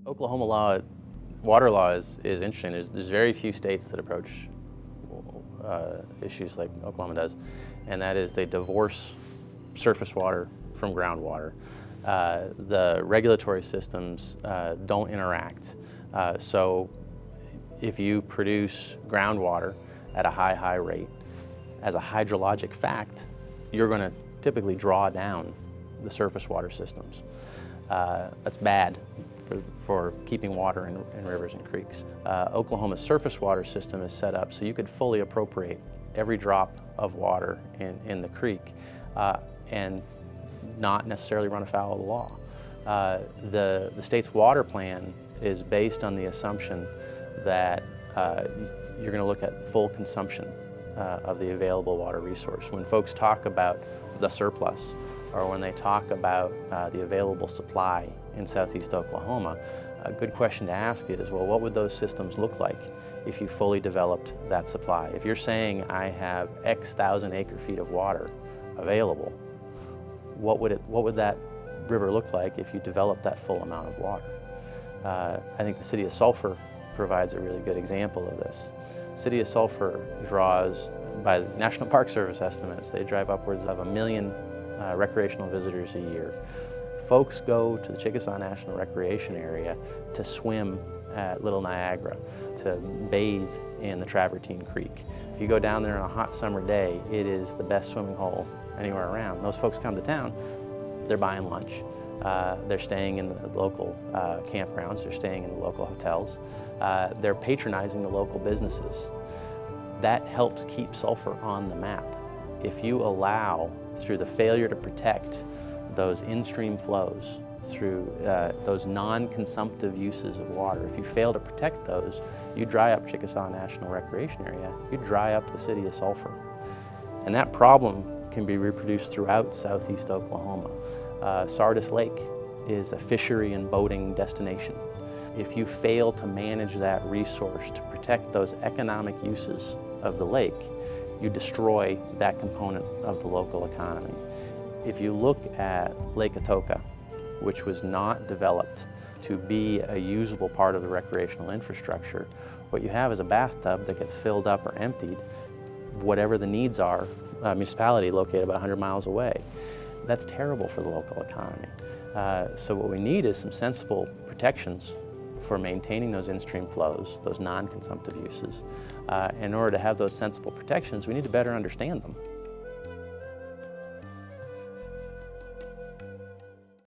Oklahoma law, water law is interesting. There's very few states that approach issues like Oklahoma does, and that is they divorce surface water from groundwater. The regulatory systems don't interact. So if you produce groundwater at a high rate, as a hydrologic fact, you're going to typically draw down the surface water systems. That's bad for keeping water in rivers and creeks. Oklahoma's surface water system is set up so you could fully appropriate every drop of water in the creek and not necessarily run afoul of the law. The state's water plan is based on the assumption that you're going to look at full consumption of the available water resource. When folks talk about the surplus, or when they talk about the available supply in southeast Oklahoma, a good question to ask is, well, what would those systems look like if you fully developed that supply? If you're saying I have X thousand acre feet of water available, what would that river look like if you developed that full amount of water? I think the city of Sulphur provides a really good example of this. City of Sulphur draws, by the National Park Service estimates, they drive upwards of 1 million recreational visitors a year. Folks go to the Chickasaw National Recreation Area to swim at Little Niagara, to bathe in the Travertine Creek. If you go down there on a hot summer day, it is the best swimming hole anywhere around. Those folks come to town, they're buying lunch. They're staying in the local campgrounds, they're staying in the local hotels. They're patronizing the local businesses. That helps keep Sulphur on the map. If you allow, through the failure to protect those in-stream flows, through those non-consumptive uses of water, if you fail to protect those, you dry up Chickasaw National Recreation Area, you dry up the city of Sulphur. And that problem can be reproduced throughout southeast Oklahoma. Sardis Lake is a fishery and boating destination. If you fail to manage that resource to protect those economic uses of the lake, you destroy that component of the local economy. If you look at Lake Atoka, which was not developed to be a usable part of the recreational infrastructure, what you have is a bathtub that gets filled up or emptied, whatever the needs are, a municipality located about 100 miles away. That's terrible for the local economy. So what we need is some sensible protections for maintaining those in-stream flows, those non-consumptive uses. In order to have those sensible protections, we need to better understand them.